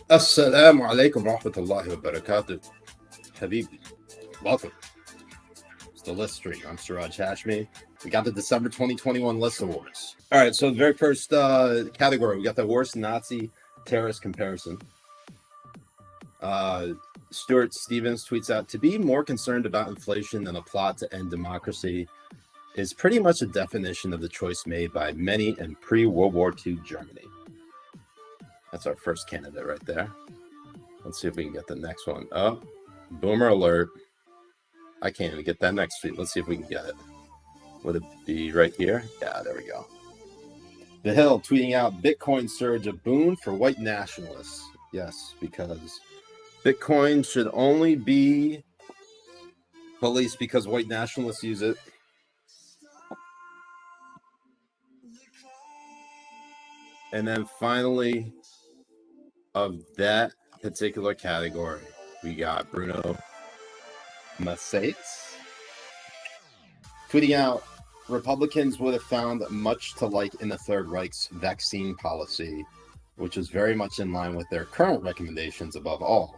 Assalamu alaikum rahmatullahi wa barakatuh. Habibi, welcome. It's the list stream. I'm Siraj Hashmi. We got the December 2021 List Awards. All right, so the very first category, we got the worst Nazi terrorist comparison. Stuart Stevens tweets out, to be more concerned about inflation than a plot to end democracy is pretty much a definition of the choice made by many in pre-World War II Germany. That's our first candidate right there. Let's see if we can get the next one. Oh, boomer alert. I can't even get that next tweet. Let's see if we can get it. Would it be right here? Yeah, there we go. The Hill tweeting out, Bitcoin surge a boon for white nationalists. Yes, because Bitcoin should only be policed because white nationalists use it. And then finally, of that particular category, we got Bruno Macetes tweeting out, Republicans would have found much to like in the Third Reich's vaccine policy, which is very much in line with their current recommendations above all.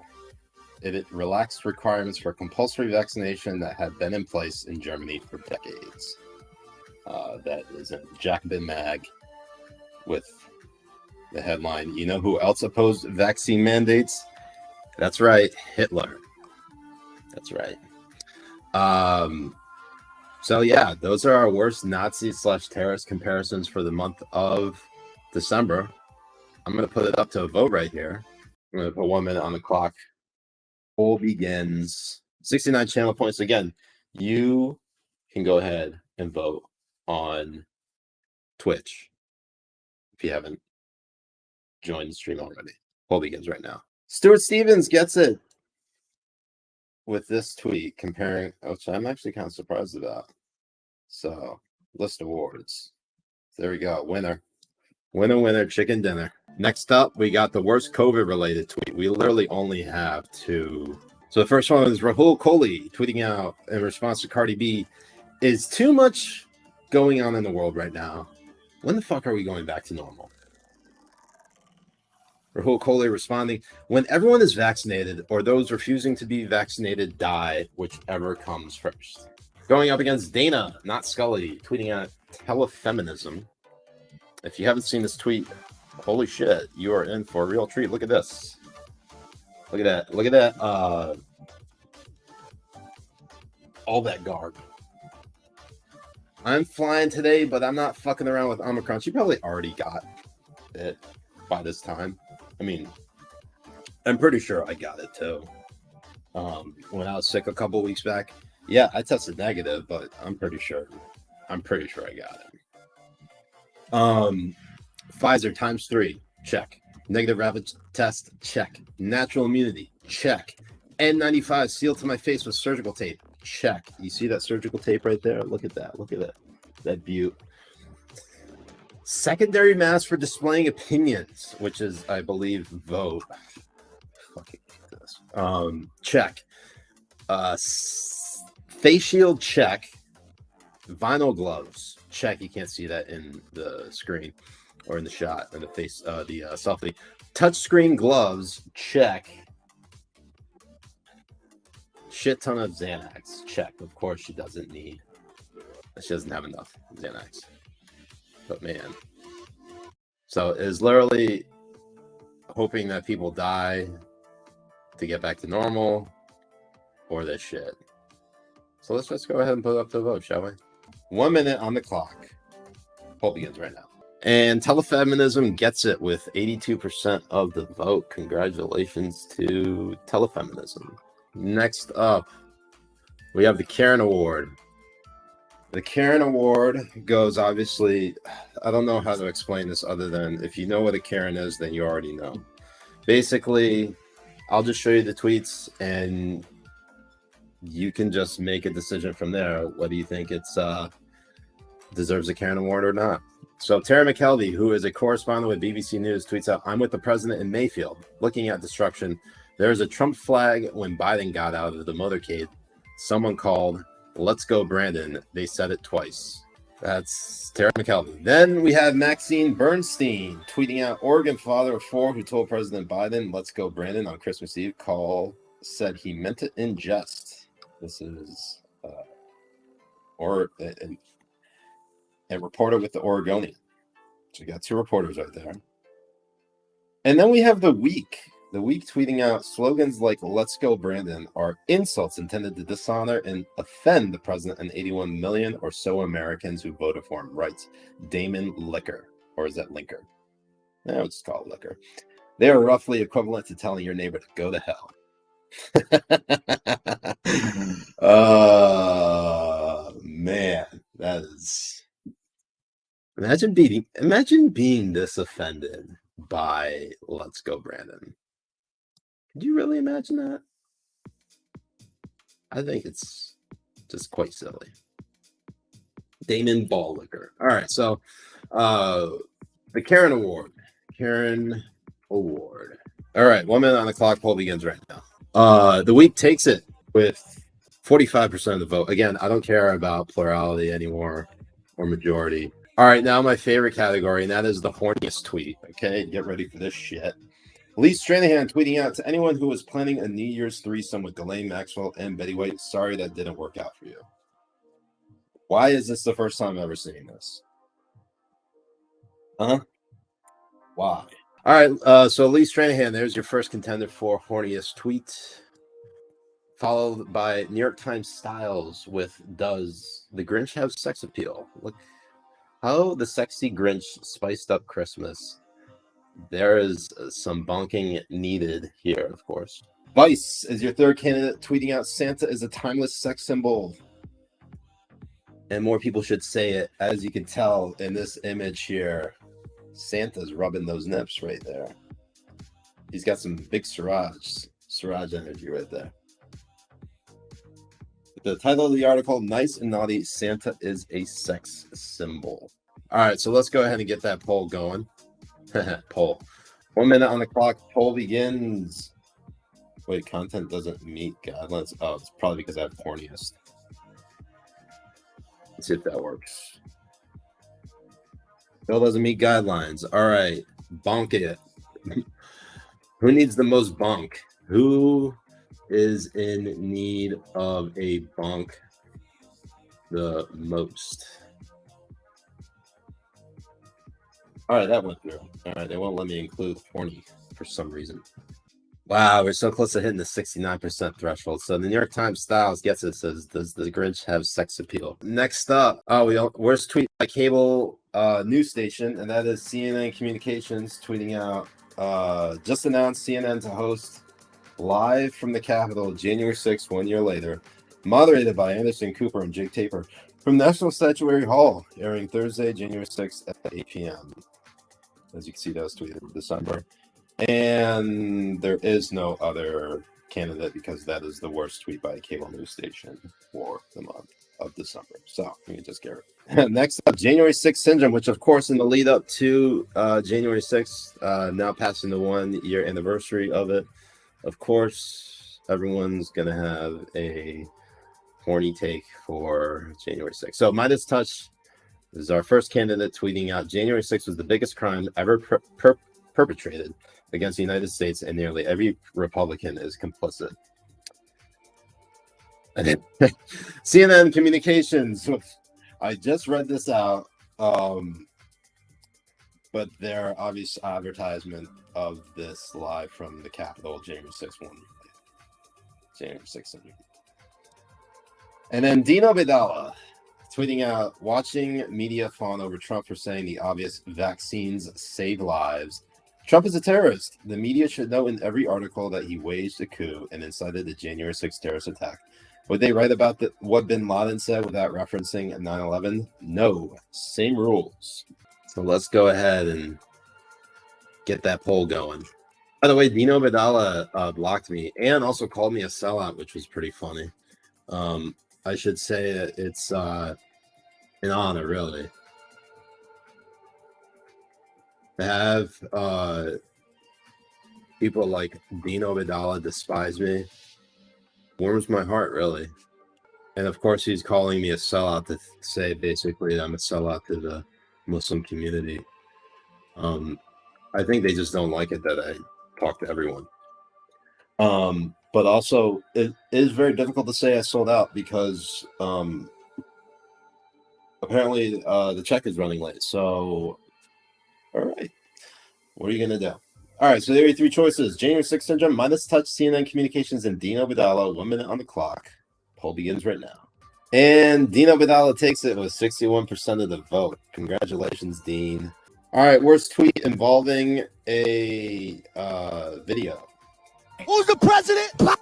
It relaxed requirements for compulsory vaccination that had been in place in Germany for decades. That is a Jacobin mag with the headline, you know who else opposed vaccine mandates? That's right, Hitler. That's right. So yeah, those are our worst Nazi/terrorist comparisons for the month of December. I'm going to put it up to a vote right here. I'm going to put 1 minute on the clock. Poll begins. 69 channel points. Again, you can go ahead and vote on Twitch if you haven't joined the stream already. Poll begins right now. Stuart Stevens gets it with this tweet comparing, which I'm actually kind of surprised about. So, list awards. There we go. Winner. Winner, chicken dinner. Next up, we got the worst COVID-related tweet. We literally only have two. So the first one is Rahul Kohli tweeting out in response to Cardi B, is too much going on in the world right now. When the fuck are we going back to normal? Rahul Kohli responding, when everyone is vaccinated or those refusing to be vaccinated die, whichever comes first. Going up against Dana, not Scully, tweeting out telefeminism. If you haven't seen this tweet, holy shit, you are in for a real treat. Look at this. Look at that. Look at that. All that garb. I'm flying today, but I'm not fucking around with Omicron. She probably already got it by this time. I mean, I'm pretty sure I got it too. When I was sick a couple weeks back. Yeah, I tested negative, but I'm pretty sure I got it. Pfizer ×3, check. Negative rapid test, check. Natural immunity, check. N95 sealed to my face with surgical tape, check. You see that surgical tape right there? Look at that. Look at that. That beaut. Secondary mask for displaying opinions, which is, I believe, vote. Fucking hate this. Check. Face shield, check. Vinyl gloves, check. You can't see that in the screen or in the shot or the face, the selfie. Touchscreen gloves, check. Shit ton of Xanax, check. Of course, she doesn't need. She doesn't have enough Xanax. But man, so is literally hoping that people die to get back to normal, or this shit. So let's just go ahead and put it up to the vote, shall we? 1 minute on the clock. Poll begins right now. And telefeminism gets it with 82% of the vote. Congratulations to telefeminism. Next up, we have the Karen Award. The Karen Award goes, obviously, I don't know how to explain this other than if you know what a Karen is, then you already know. Basically, I'll just show you the tweets and you can just make a decision from there whether you think it's deserves a Karen Award or not. So Tara McKelvey, who is a correspondent with BBC News, tweets out, I'm with the president in Mayfield, looking at destruction. There's a Trump flag when Biden got out of the motorcade. Someone called, let's go, Brandon. They said it twice. That's Terry McKelvey. Then we have Maxine Bernstein tweeting out, Oregon father of 4 who told President Biden, "Let's go, Brandon," on Christmas Eve. Call said he meant it in jest. This is a reporter with the Oregonian. So you got 2 reporters right there. And then we have the Week. The Week tweeting out, slogans like "Let's go, Brandon" are insults intended to dishonor and offend the president and 81 million or so Americans who voted for him, writes Damon Licker. Or is that Linker? No, we'll just call it Licker. They are roughly equivalent to telling your neighbor to go to hell. Man, that is... Imagine being this offended by "Let's go, Brandon." Could you really imagine that? I think it's just quite silly. Damon Ballicker. All right, so the Karen Award. All right, 1 minute on the clock. Poll begins right now. The Week takes it with 45% of the vote. Again, I don't care about plurality anymore or majority. All right, now my favorite category, and that is the horniest tweet. Okay, get ready for this shit. Lee Stranahan tweeting out, to anyone who was planning a New Year's threesome with Ghislaine Maxwell and Betty White, sorry that didn't work out for you. Why is this the first time I'm ever seeing this? Why? All right, so Lee Stranahan, there's your first contender for horniest tweet, followed by New York Times Styles with, does the Grinch have sex appeal? Look how the sexy Grinch spiced up Christmas. There is some bonking needed here, of course. Vice is your third candidate, tweeting out, Santa is a timeless sex symbol. And more people should say it. As you can tell in this image here, Santa's rubbing those nips right there. He's got some big Siraj energy right there. The title of the article, Nice and Naughty, Santa is a sex symbol. All right, so let's go ahead and get that poll going. Poll. 1 minute on the clock. Poll begins. Wait, content doesn't meet guidelines. Oh, it's probably because I have Horniest. Let's see if that works. Bill doesn't meet guidelines. All right, bonk it. Who needs the most bonk? Who is in need of a bonk the most? All right, that went through. All right, they won't let me include horny for some reason. Wow, we're so close to hitting the 69% threshold. So the New York Times Styles gets it, says, does the Grinch have sex appeal? Next up, worst tweet by cable news station, and that is CNN Communications tweeting out, just announced CNN to host live from the Capitol January 6th, 1 year later, moderated by Anderson Cooper and Jake Tapper from National Statuary Hall, airing Thursday, January 6th at 8 p.m. As you can see, that was tweeted in December. And there is no other candidate because that is the worst tweet by a cable news station for the month of December. So we can just get it. Next up, January 6th syndrome, which of course in the lead up to January 6th, now passing the 1 year anniversary of it. Of course, everyone's going to have a horny take for January 6th. So Midas Touch is our first candidate tweeting out, January 6th was the biggest crime ever perpetrated against the United States, and nearly every Republican is complicit. CNN Communications, I just read this out, but their obvious advertisement of this live from the Capitol, January 6th one. January 6th. And then Dino Vidala tweeting out, watching media fawn over Trump for saying the obvious vaccines save lives. Trump is a terrorist. The media should know in every article that he waged a coup and incited the January 6th terrorist attack. Would they write about what bin Laden said without referencing 9/11? No. Same rules. So let's go ahead and get that poll going. By the way, Dino Vidala blocked me and also called me a sellout, which was pretty funny. I should say it's an honor, really. To have people like Dino Vidala despise me warms my heart, really. And of course, he's calling me a sellout to say basically I'm a sellout to the Muslim community. I think they just don't like it that I talk to everyone. But also, it is very difficult to say I sold out because apparently the check is running late. So, all right, what are you going to do? All right, so there are your three choices. January 6th syndrome, Minus Touch, CNN Communications, and Dino Badala. 1 minute on the clock. Poll begins right now. And Dino Badala takes it with 61% of the vote. Congratulations, Dean. All right, worst tweet involving a video. Who's the president?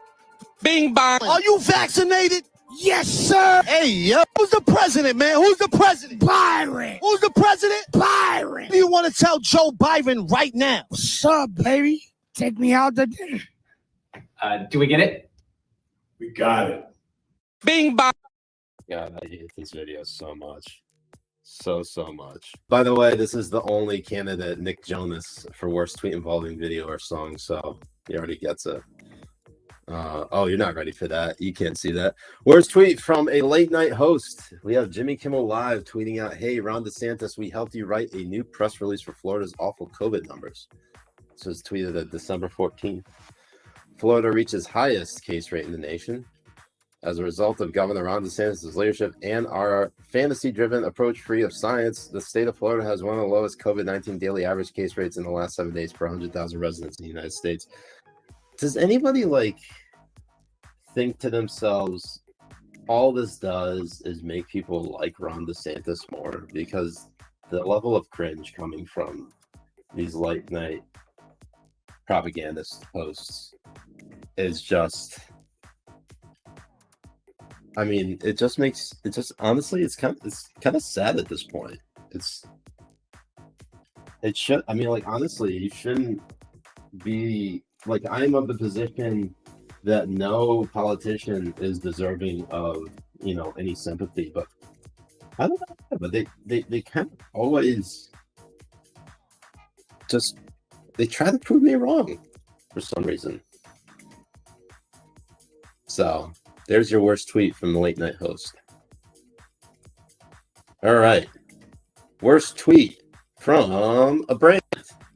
Bing bong. Are you vaccinated? Yes, sir. Hey, yo. Who's the president, man? Who's the president? Byron. Who's the president? Byron. What do you want to tell Joe Biden right now? What's up, baby? Take me out to dinner. Do we get it? We got it. Bing bong. God, I hate this video so much. So much. By the way, this is the only candidate, Nick Jonas, for worst tweet involving video or song, so he already gets it. Oh, you're not ready for that. You can't see that. Worst tweet from a late night host. We have Jimmy Kimmel Live tweeting out, "Hey, Ron DeSantis, we helped you write a new press release for Florida's awful COVID numbers." This was tweeted at December 14th. Florida reaches highest case rate in the nation. As a result of Governor Ron DeSantis' leadership and our fantasy-driven approach free of science, the state of Florida has one of the lowest COVID-19 daily average case rates in the last 7 days per 100,000 residents in the United States. Does anybody think to themselves, all this does is make people like Ron DeSantis more? Because the level of cringe coming from these late night propagandist posts is just, I mean, honestly, it's kind of sad at this point. Honestly, you shouldn't be I'm of the position that no politician is deserving of, any sympathy, but I don't know, but they kind of always they try to prove me wrong for some reason. So there's your worst tweet from the late night host. All right. Worst tweet from a brand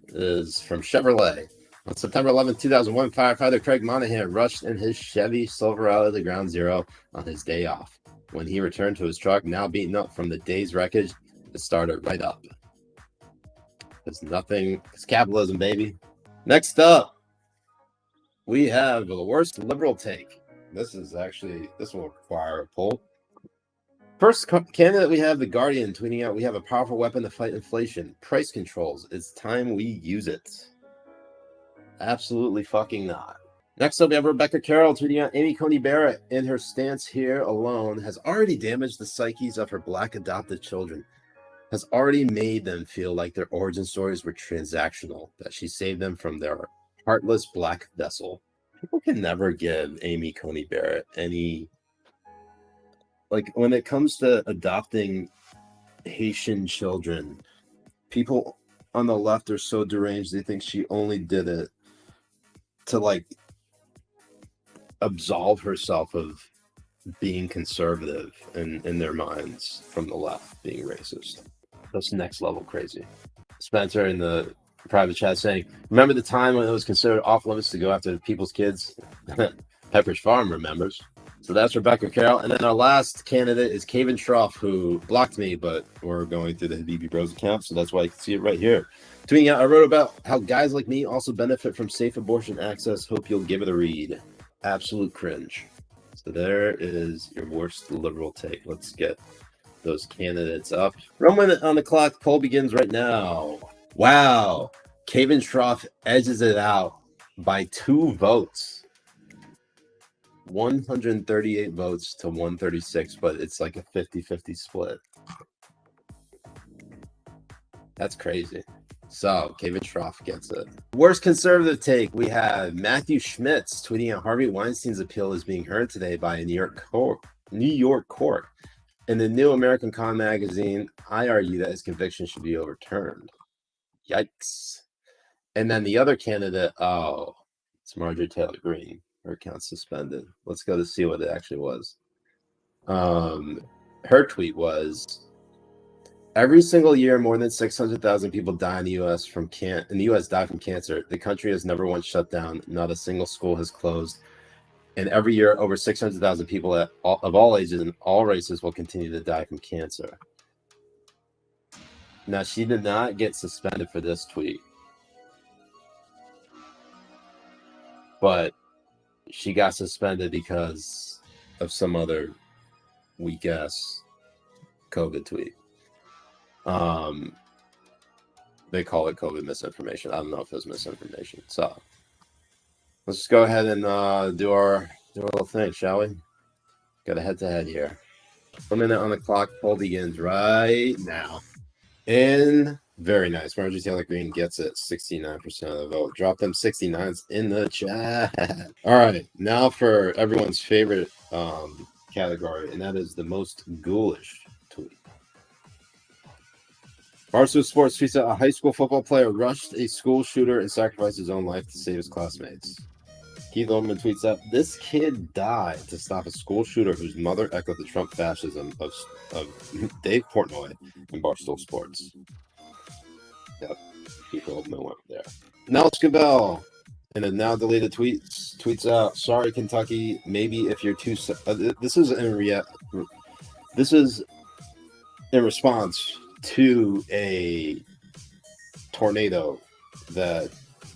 is from Chevrolet. On September 11, 2001, firefighter Craig Monahan rushed in his Chevy Silverado to Ground Zero on his day off. When he returned to his truck, now beaten up from the day's wreckage, it started right up. It's capitalism, baby. Next up, we have the worst liberal take. This will require a poll. First candidate, we have The Guardian tweeting out, "We have a powerful weapon to fight inflation. Price controls. It's time we use it." Absolutely fucking not. Next up, we have Rebecca Carroll tweeting out, "Amy Coney Barrett, in her stance here alone, has already damaged the psyches of her Black adopted children, has already made them feel like their origin stories were transactional, that she saved them from their heartless Black vessel." People can never give Amy Coney Barrett any, when it comes to adopting Haitian children, people on the left are so deranged, they think she only did it to absolve herself of being conservative in their minds from the left being racist. That's next level crazy. Spencer in the private chat saying, "Remember the time when it was considered off limits to go after people's kids?" Pepperidge Farm remembers. So that's Rebecca Carroll. And then our last candidate is Kevin Schroff, who blocked me, but we're going through the Habibi Bros account, so that's why you can see it right here. Tweeting out, "I wrote about how guys like me also benefit from safe abortion access. Hope you'll give it a read." Absolute cringe. So there is your worst liberal take. Let's get those candidates up. 1 minute on the clock. Poll begins right now. Wow. Kevin Schroff edges it out by 2 votes. 138 votes to 136, but it's like a 50-50 split. That's crazy. So, Kevin Schroff gets it. Worst conservative take, we have Matthew Schmitz tweeting out, "Harvey Weinstein's appeal is being heard today by a New York court. In the New American Con magazine, I argue that his conviction should be overturned." Yikes. And then the other candidate, it's Marjorie Taylor Greene. Her account suspended. Let's go to see what it actually was. Her tweet was, every single year, more than 600,000 people die in the U.S. die from cancer. The country has never once shut down. Not a single school has closed. And every year, over 600,000 people of all ages and all races will continue to die from cancer. Now, she did not get suspended for this tweet, but she got suspended because of some other weak-ass COVID tweet. They call it COVID misinformation. I don't know if it's misinformation. So let's just go ahead and do our little thing, shall we? Got a head-to-head here. 1 minute on the clock. Poll begins right now. And very nice. Marjorie Taylor Greene gets it. 69% of the vote. Drop them 69s in the chat. All right. Now for everyone's favorite category, and that is the most ghoulish tweet. Barstool Sports tweets out, a high school football player rushed a school shooter and sacrificed his own life to save his classmates. Keith Olbermann tweets out, this kid died to stop a school shooter whose mother echoed the Trump fascism of Dave Portnoy in Barstool Sports. Yep, Keith Olbermann went there. Nell Scabell, in a now deleted tweets out, sorry, Kentucky, maybe if you're too... This is in response to a tornado that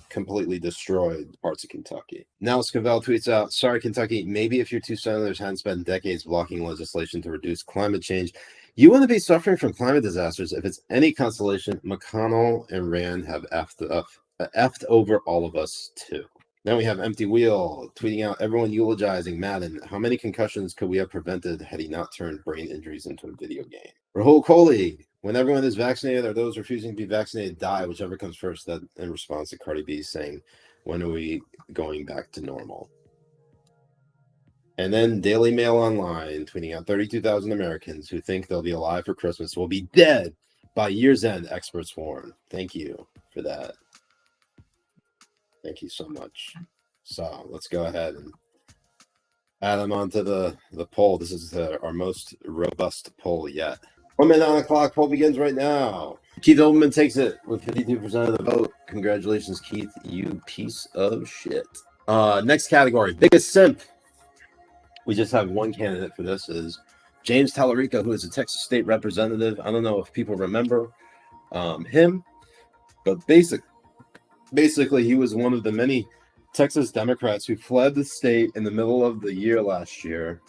completely destroyed parts of Kentucky. Now Scavell tweets out, sorry, Kentucky, maybe if your two senators hadn't spent decades blocking legislation to reduce climate change, you wouldn't be suffering from climate disasters. If it's any consolation, McConnell and Rand have effed over all of us too. Then we have Empty Wheel tweeting out, everyone eulogizing Madden. How many concussions could we have prevented had he not turned brain injuries into a video game? Rahul Kohli, when everyone is vaccinated or those refusing to be vaccinated die, whichever comes first. That in response to Cardi B saying, when are we going back to normal? And then Daily Mail Online tweeting out, 32,000 Americans who think they'll be alive for Christmas will be dead by year's end, experts warn. Thank you for that. Thank you so much. So let's go ahead and add them onto the poll. This is our most robust poll yet. 1 minute on the clock. Poll begins right now. Keith Olbermann takes it with 52% of the vote. Congratulations, Keith, you piece of shit. Next category, biggest simp. We just have one candidate for this, is James Tallarico, who is a Texas state representative. I don't know if people remember him, but basically he was one of the many Texas Democrats who fled the state in the middle of the year last year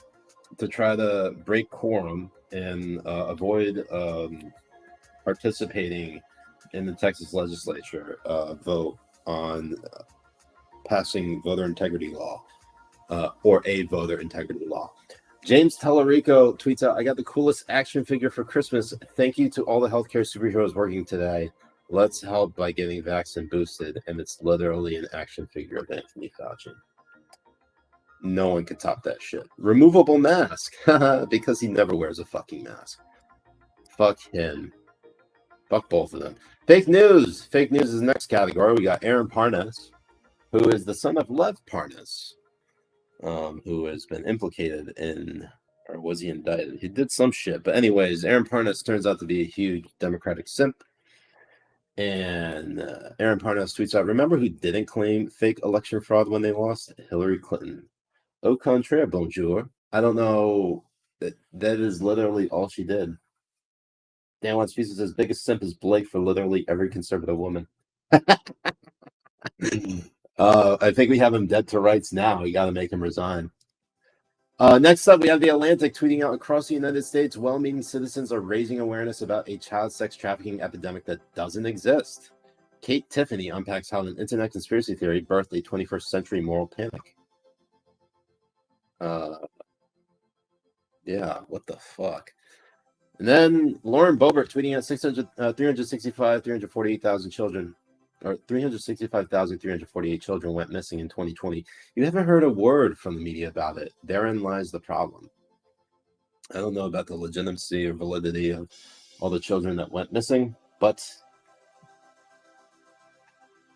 to try to break quorum and avoid participating in the Texas legislature vote on passing voter integrity law or a voter integrity law. James Tallarico tweets out, I got the coolest action figure for Christmas. Thank you to all the healthcare superheroes working today. Let's help by getting vaccine boosted. And it's literally an action figure of Anthony Fauci. No one could top that shit. Removable mask. Because he never wears a fucking mask. Fuck him. Fuck both of them. Fake news. Fake news is the next category. We got Aaron Parnas, who is the son of Lev Parnas, who has been implicated in, or was he indicted? He did some shit. But anyways, Aaron Parnas turns out to be a huge Democratic simp. And Aaron Parnas tweets out, remember who didn't claim fake election fraud when they lost? Hillary Clinton. Au contraire, bonjour. I don't know. That is literally all she did. Dan Wants Pieces says, biggest simp is Blake for literally every conservative woman. I think we have him dead to rights now. We got to make him resign. Next up, we have The Atlantic tweeting out, across the United States, well-meaning citizens are raising awareness about a child sex trafficking epidemic that doesn't exist. Kate Tiffany unpacks how an internet conspiracy theory birthed a 21st century moral panic. Yeah, what the fuck? And then Lauren Boebert tweeting out 348,000 children, or 365,348 children went missing in 2020. You haven't heard a word from the media about it. Therein lies the problem. I don't know about the legitimacy or validity of all the children that went missing, but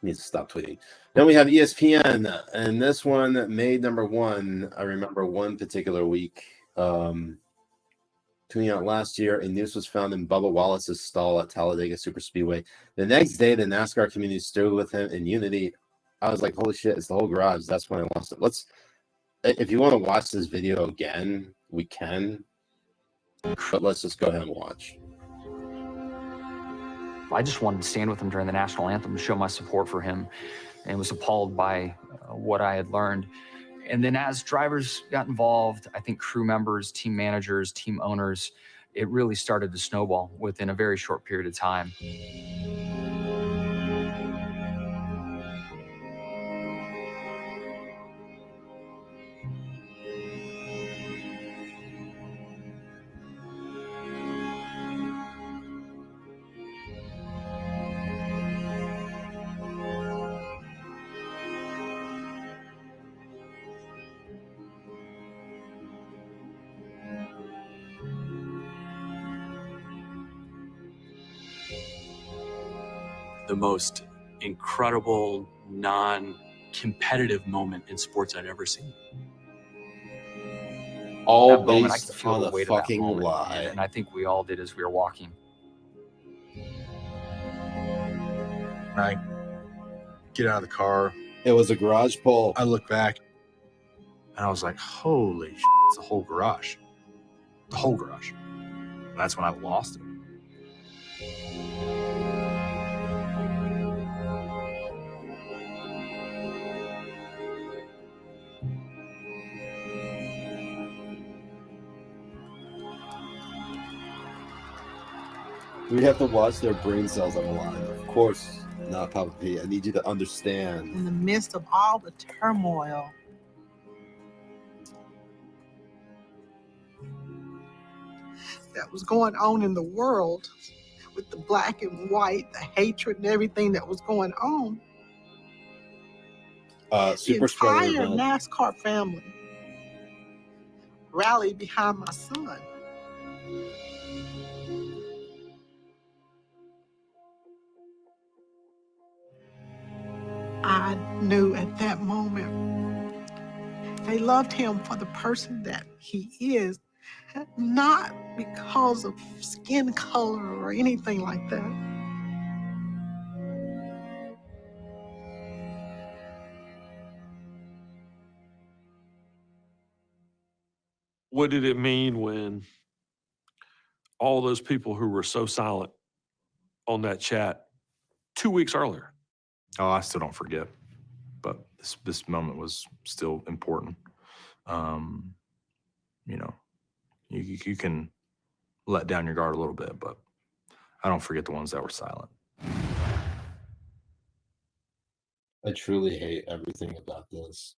needs to stop tweeting. Then we have ESPN, and this one made number one. I remember one particular week. Tweeting out last year, a noose was found in Bubba Wallace's stall at Talladega Superspeedway. The next day, the NASCAR community stood with him in unity. I was like, holy shit, it's the whole garage. That's when I lost it. If you want to watch this video again, we can. But let's just go ahead and watch. I just wanted to stand with him during the national anthem to show my support for him, and was appalled by what I had learned. And then as drivers got involved, I think crew members, team managers, team owners, it really started to snowball within a very short period of time. The most incredible, non-competitive moment in sports I'd ever seen. All That moment, I could based feel on the a weight of that fucking moment, lie. and I think we all did as we were walking. I get out of the car. It was a garage pole. I look back, and I was like, holy shit, it's the whole garage. The whole garage. That's when I lost it. We have to watch their brain cells on the line. Of course, not Papa P. I need you to understand. In the midst of all the turmoil, that was going on in the world, with the black and white, the hatred and everything that was going on, the Super spreader entire event. NASCAR family rallied behind my son. I knew at that moment they loved him for the person that he is, not because of skin color or anything like that. What did it mean when all those people who were so silent on that chat 2 weeks earlier? Oh, I still don't forget, but this moment was still important. You know, you can let down your guard a little bit, but I don't forget the ones that were silent. I truly hate everything about this.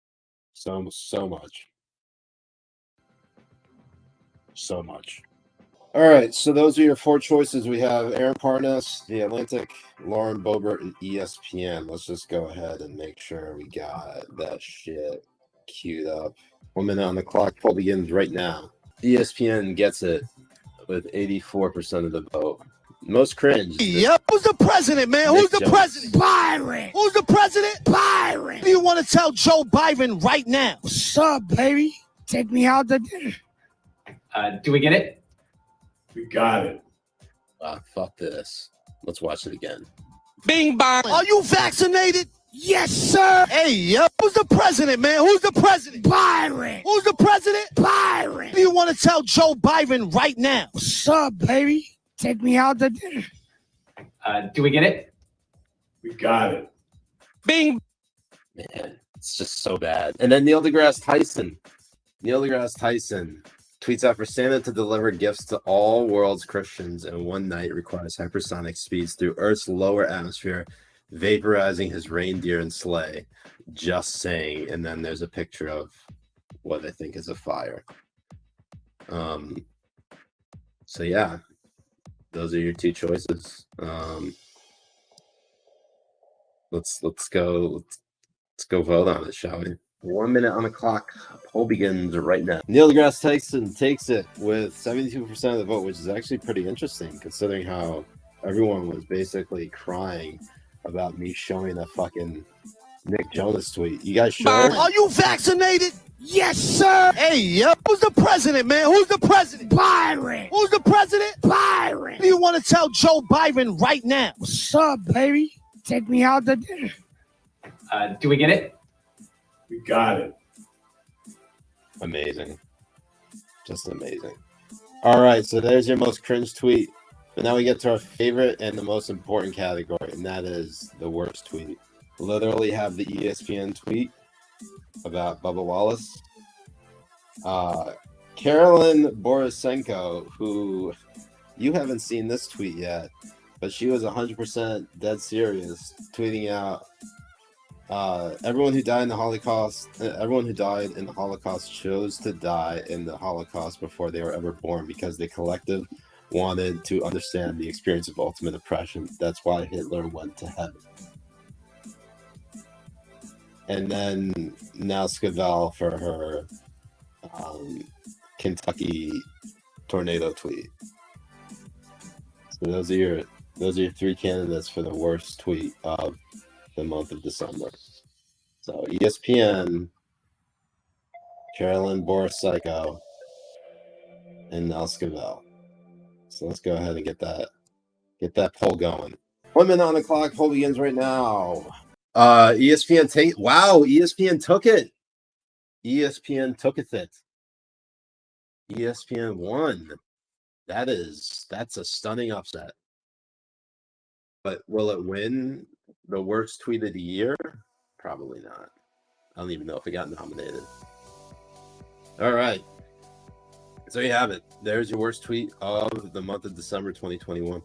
So much. So much. All right, so those are your four choices. We have Aaron Parnas, The Atlantic, Lauren Boebert, and ESPN. Let's just go ahead and make sure we got that shit queued up. 1 minute on the clock. Poll begins right now. ESPN gets it with 84% of the vote. Most cringe. Yep. Who's the president, man? Who's the Jones. president? Byron. Who's the president? Byron. What do you want to tell Joe Biden right now? What's up, baby? Take me out to dinner. Do we get it? We got it. Fuck this. Let's watch it again. Bing bong. Are you vaccinated? Yes, sir. Hey, yo. Who's the president, man? Who's the president? Byron. Who's the president? Byron. What do you want to tell Joe Biden right now? What's up, baby? Take me out to dinner. Do we get it? We got it. Bing. Man, it's just so bad. And then Neil deGrasse Tyson. Neil deGrasse Tyson tweets out, for Santa to deliver gifts to all world's Christians in one night requires hypersonic speeds through Earth's lower atmosphere, vaporizing his reindeer and sleigh. Just saying. And then there's a picture of what I think is a fire. So yeah, those are your two choices. Let's go vote on it, shall we? 1 minute on the clock. Poll begins right now. Neil deGrasse Tyson takes it with 72% of the vote, which is actually pretty interesting considering how everyone was basically crying about me showing a fucking Nick Jonas tweet. You guys sure? Are you vaccinated? Yes, sir. Hey, yo. Who's the president, man? Who's the president? Byron. Who's the president? Byron. What do you want to tell Joe Biden right now? What's up, baby? Take me out to dinner. Do we get it? We got it. Amazing. Just amazing. All right, so there's your most cringe tweet. But now we get to our favorite and the most important category, and that is the worst tweet. We literally have the ESPN tweet about Bubba Wallace. Carolyn Borisenko, who you haven't seen this tweet yet, but she was 100% dead serious, tweeting out, everyone who died in the Holocaust chose to die in the Holocaust before they were ever born because the collective wanted to understand the experience of ultimate oppression. That's why Hitler went to heaven. And then now Scavell for her Kentucky tornado tweet. So those are your three candidates for the worst tweet of the month of December. So ESPN, Carolyn Borisenko, and Nell Scavell. So let's go ahead and get that poll going. 1 minute on the clock. Poll begins right now. ESPN ESPN took it. ESPN took it. ESPN won. That's a stunning upset. But will it win the worst tweet of the year? Probably not. I don't even know if it got nominated. All right. So you have it. There's your worst tweet of the month of December 2021.